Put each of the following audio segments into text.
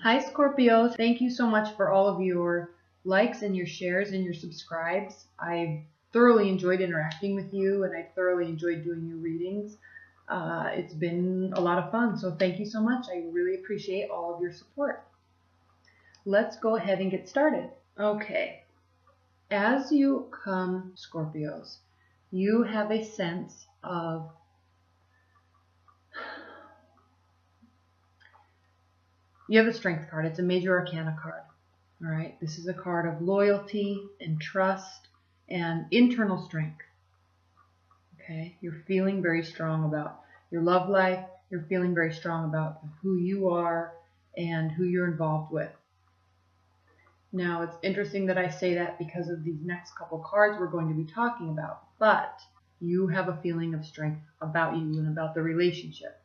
Hi Scorpios, thank you so much for all of your likes and your shares and your subscribes. I've thoroughly enjoyed interacting with you and I thoroughly enjoyed doing your readings. It's been a lot of fun, so thank you so much. I really appreciate all of your support. Let's go ahead and get started. Okay, as you come, Scorpios, you have a sense of you have the Strength card. It's a major arcana card. All right, this is a card of loyalty and trust and internal strength. Okay, you're feeling very strong about your love life. You're feeling very strong about who you are and who you're involved with. Now, it's interesting that I say that because of these next couple cards we're going to be talking about, but you have a feeling of strength about you and about the relationship.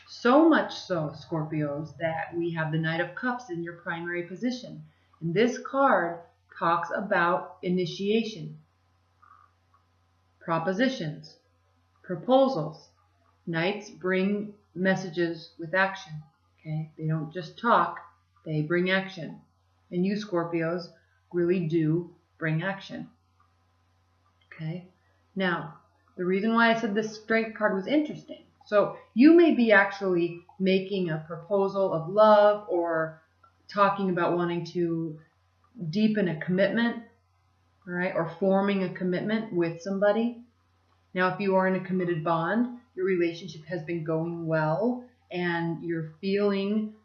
So much so, Scorpios, that we have the Knight of Cups in your primary position. And this card talks about initiation, propositions, proposals. Knights bring messages with action. Okay? They don't just talk, they bring action. And you, Scorpios, really do bring action. Okay? Now, the reason why I said this Strength card was interesting. So you may be actually making a proposal of love or talking about wanting to deepen a commitment, all right, or forming a commitment with somebody. Now, if you are in a committed bond, your relationship has been going well and you're feeling,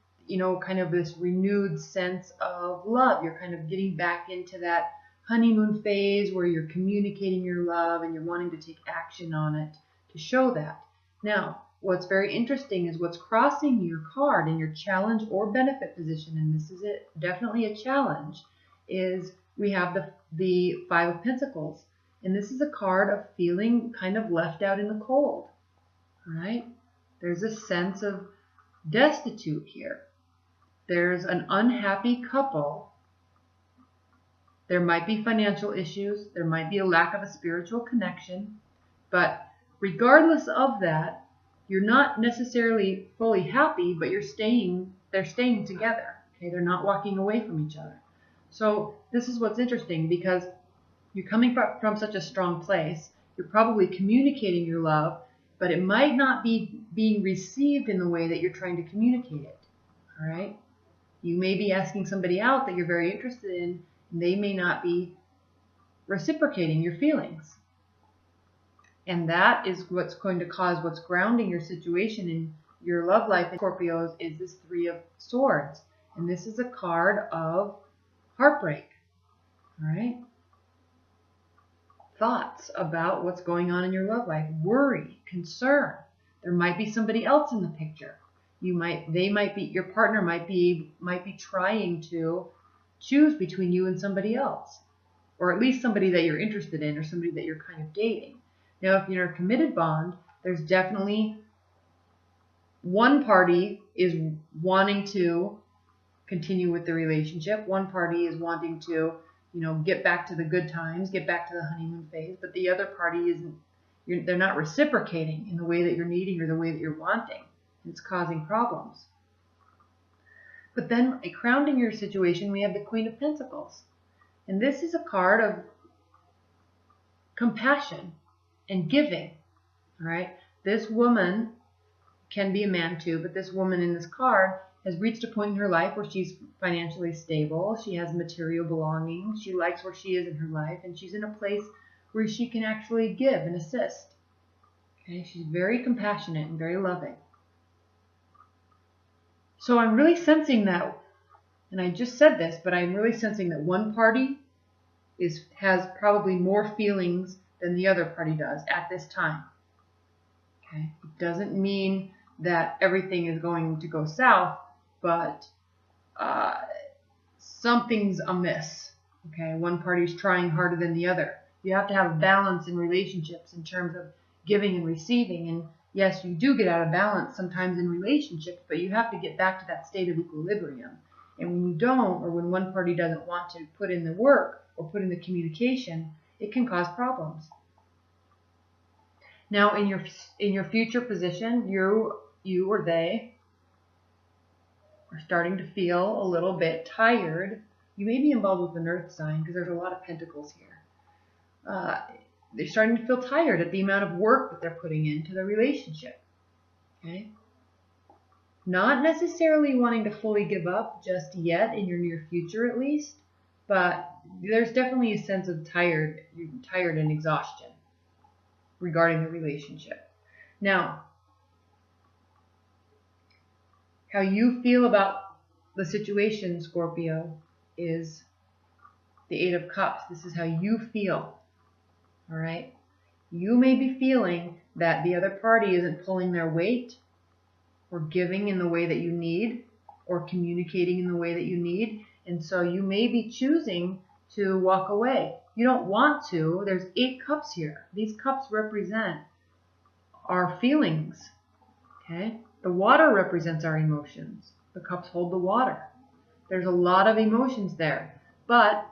kind of this renewed sense of love. You're kind of getting back into that honeymoon phase where you're communicating your love and you're wanting to take action on it to show that. Now, what's very interesting is what's crossing your card in your challenge or benefit position, and this is definitely a challenge, is we have the Five of Pentacles. And this is a card of feeling kind of left out in the cold. All right? There's a sense of destitute here. There's an unhappy couple. There might be financial issues. There might be a lack of a spiritual connection. But regardless of that, you're not necessarily fully happy, but they're staying together. Okay, they're not walking away from each other. So this is what's interesting because you're coming from such a strong place. You're probably communicating your love, but it might not be being received in the way that you're trying to communicate it. All right? You may be asking somebody out that you're very interested in, and they may not be reciprocating your feelings. And that is what's going to cause what's grounding your situation in your love life, Scorpios, is this Three of Swords. And this is a card of heartbreak. All right? Thoughts about what's going on in your love life, worry, concern. There might be somebody else in the picture. Your partner might be trying to choose between you and somebody else, or at least somebody that you're interested in or somebody that you're kind of dating. Now, if you're in a committed bond, there's definitely one party is wanting to continue with the relationship. One party is wanting to, get back to the good times, get back to the honeymoon phase, but the other party they're not reciprocating in the way that you're needing or the way that you're wanting. It's causing problems. But then, crowning your situation, we have the Queen of Pentacles. And this is a card of compassion and giving. All right? This woman can be a man too, but this woman in this card has reached a point in her life where she's financially stable. She has material belongings. She likes where she is in her life, and she's in a place where she can actually give and assist. Okay? She's very compassionate and very loving. So I'm really sensing that, and I just said this, but I'm really sensing that one party has probably more feelings than the other party does at this time. Okay? It doesn't mean that everything is going to go south, but something's amiss. Okay? One party's trying harder than the other. You have to have a balance in relationships in terms of giving and receiving. And yes, you do get out of balance sometimes in relationships, but you have to get back to that state of equilibrium. And when you don't, or when one party doesn't want to put in the work or put in the communication, it can cause problems. Now, in your future position, you or they are starting to feel a little bit tired. You may be involved with an earth sign because there's a lot of pentacles here. They're starting to feel tired at the amount of work that they're putting into the relationship. Okay? Not necessarily wanting to fully give up just yet, in your near future at least, but there's definitely a sense of tired and exhaustion regarding the relationship. Now, how you feel about the situation, Scorpio, is the Eight of Cups. This is how you feel. All right? You may be feeling that the other party isn't pulling their weight or giving in the way that you need or communicating in the way that you need. And so you may be choosing to walk away. You don't want to. There's 8 cups here. These cups represent our feelings. Okay? The water represents our emotions. The cups hold the water. There's a lot of emotions there. But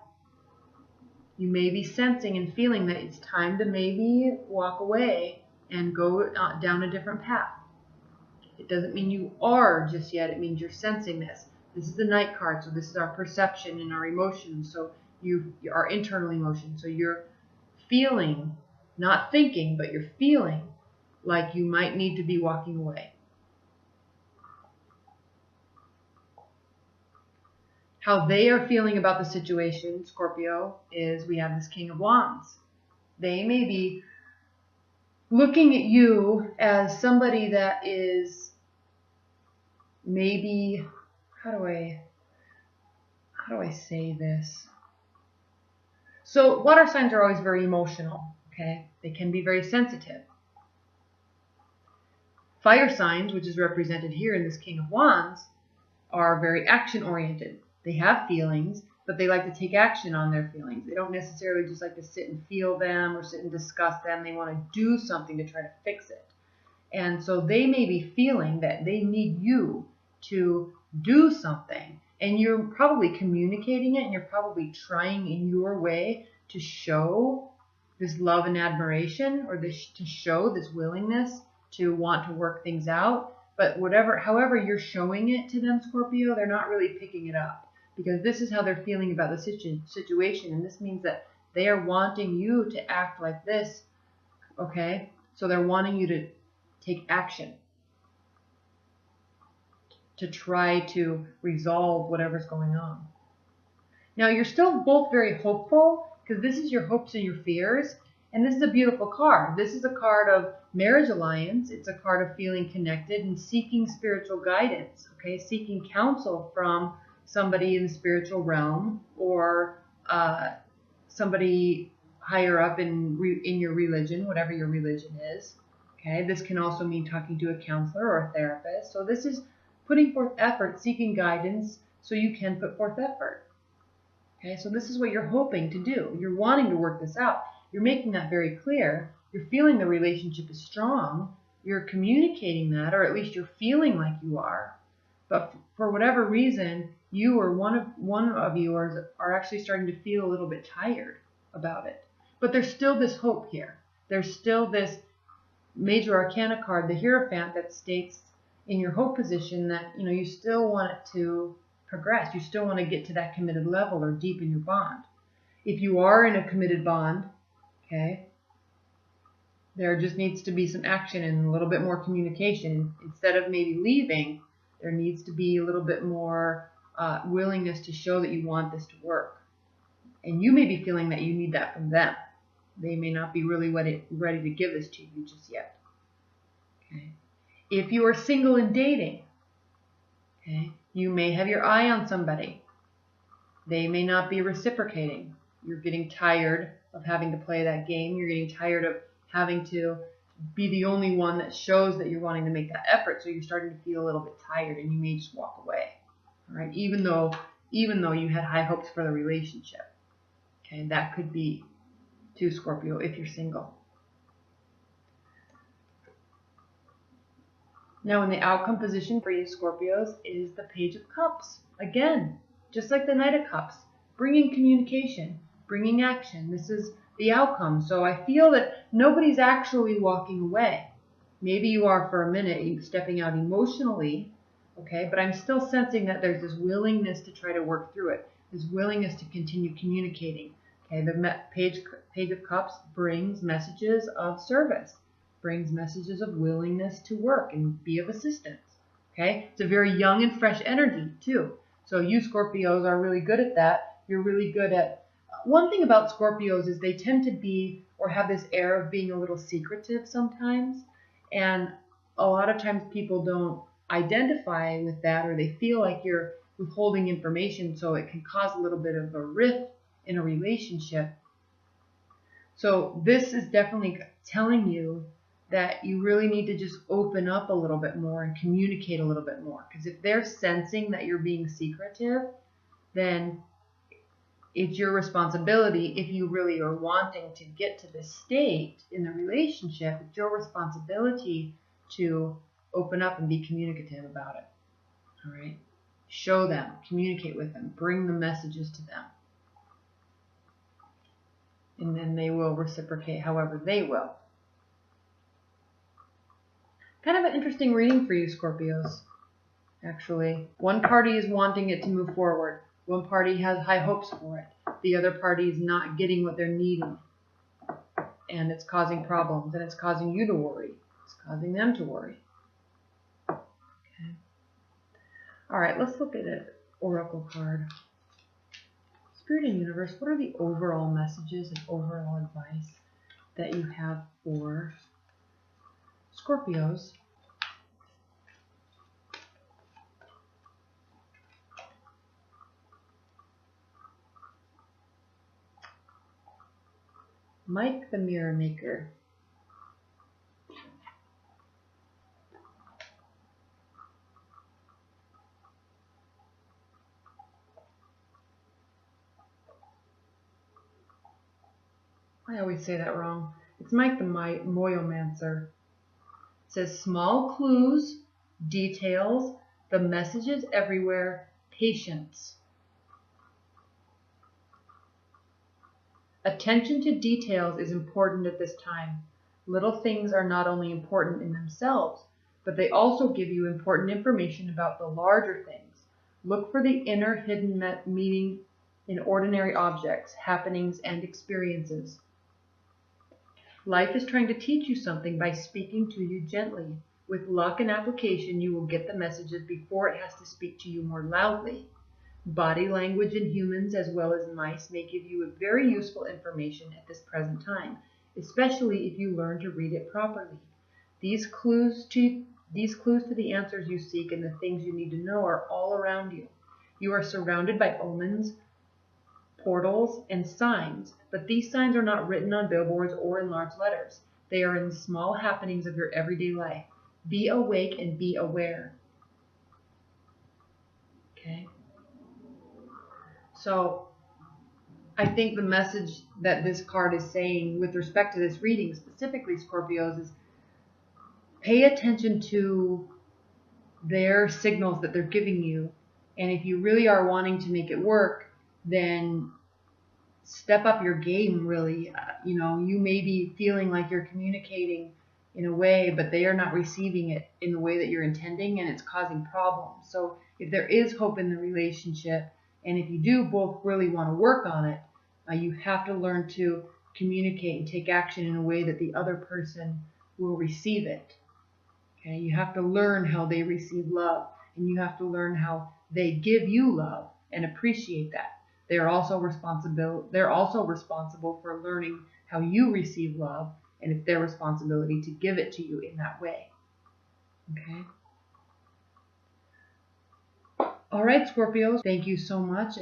you may be sensing and feeling that it's time to maybe walk away and go down a different path. It doesn't mean you are just yet. It means you're sensing this. This is the Knight card, so this is our perception and our emotions. So our internal emotions. So you're feeling, not thinking, but you're feeling like you might need to be walking away. How they are feeling about the situation, Scorpio, is we have this King of Wands. They may be looking at you as somebody that is maybe, how do I say this? So water signs are always very emotional, okay? They can be very sensitive. Fire signs, which is represented here in this King of Wands, are very action-oriented. They have feelings, but they like to take action on their feelings. They don't necessarily just like to sit and feel them or sit and discuss them. They want to do something to try to fix it. And so they may be feeling that they need you to do something. And you're probably communicating it, and you're probably trying in your way to show this love and admiration, or to show this willingness to want to work things out. But however you're showing it to them, Scorpio, they're not really picking it up. Because this is how they're feeling about the situation. And this means that they are wanting you to act like this. Okay? So they're wanting you to take action. To try to resolve whatever's going on. Now, you're still both very hopeful. Because this is your hopes and your fears. And this is a beautiful card. This is a card of marriage alliance. It's a card of feeling connected and seeking spiritual guidance. Okay? Seeking counsel from somebody in the spiritual realm, or somebody higher up in your religion, whatever your religion is. Okay, this can also mean talking to a counselor or a therapist. So this is putting forth effort, seeking guidance, so you can put forth effort. Okay, so this is what you're hoping to do. You're wanting to work this out. You're making that very clear. You're feeling the relationship is strong. You're communicating that, or at least you're feeling like you are. But for whatever reason, you or one of you are actually starting to feel a little bit tired about it. But there's still this hope here. There's still this major arcana card, the Hierophant, that states in your hope position that you still want it to progress. You still want to get to that committed level or deepen your bond. If you are in a committed bond, okay, there just needs to be some action and a little bit more communication. Instead of maybe leaving, there needs to be a little bit more willingness to show that you want this to work. And you may be feeling that you need that from them. They may not be really ready to give this to you just yet. Okay. If you are single and dating, okay, you may have your eye on somebody. They may not be reciprocating. You're getting tired of having to play that game. You're getting tired of having to be the only one that shows that you're wanting to make that effort. So you're starting to feel a little bit tired, and you may just walk away. All right, even though you had high hopes for the relationship. Okay, that could be to Scorpio if you're single. Now, in the outcome position for you Scorpios is the Page of Cups. Again, just like the Knight of Cups, bringing communication, bringing action. This is the outcome. So I feel that nobody's actually walking away. Maybe you are for a minute, stepping out emotionally, Okay, but I'm still sensing that there's this willingness to try to work through it, this willingness to continue communicating. Okay, the Page of Cups brings messages of service, brings messages of willingness to work and be of assistance. Okay, it's a very young and fresh energy too. So you Scorpios are really good at that. You're really good at, one thing about Scorpios is they tend to be, or have this air of being a little secretive sometimes. And a lot of times people don't identify with that, or they feel like you're withholding information, so it can cause a little bit of a rift in a relationship. So this is definitely telling you that you really need to just open up a little bit more and communicate a little bit more. Because if they're sensing that you're being secretive, then it's your responsibility. If you really are wanting to get to this state in the relationship, it's your responsibility to open up and be communicative about it. All right? Show them, communicate with them, bring the messages to them. And then they will reciprocate however they will. Kind of an interesting reading for you, Scorpios, actually. One party is wanting it to move forward. One party has high hopes for it. The other party is not getting what they're needing. And it's causing problems, and it's causing you to worry. It's causing them to worry. Okay. All right, let's look at an oracle card. Spirit and Universe, what are the overall messages and overall advice that you have for Scorpios? Mike the Mirror Maker. I always say that wrong. It's Mike the Moyomancer. It says small clues, details, the messages everywhere, patience. Attention to details is important at this time. Little things are not only important in themselves, but they also give you important information about the larger things. Look for the inner hidden meaning in ordinary objects, happenings, and experiences. Life is trying to teach you something by speaking to you gently. With luck and application, you will get the messages before it has to speak to you more loudly. Body language in humans as well as mice may give you a very useful information at this present time, especially if you learn to read it properly. These clues to the answers you seek and the things you need to know are all around you. You are surrounded by omens, portals, and signs, but these signs are not written on billboards or in large letters. They are in the small happenings of your everyday life. Be awake and be aware. Okay? So, I think the message that this card is saying with respect to this reading, specifically Scorpios, is pay attention to their signals that they're giving you. And if you really are wanting to make it work, then step up your game, really. You may be feeling like you're communicating in a way, but they are not receiving it in the way that you're intending, and it's causing problems. So if there is hope in the relationship, and if you do both really want to work on it, you have to learn to communicate and take action in a way that the other person will receive it. Okay? You have to learn how they receive love, and you have to learn how they give you love and appreciate that. They're also responsible for learning how you receive love, and it's their responsibility to give it to you in that way. Okay? All right, Scorpios, thank you so much.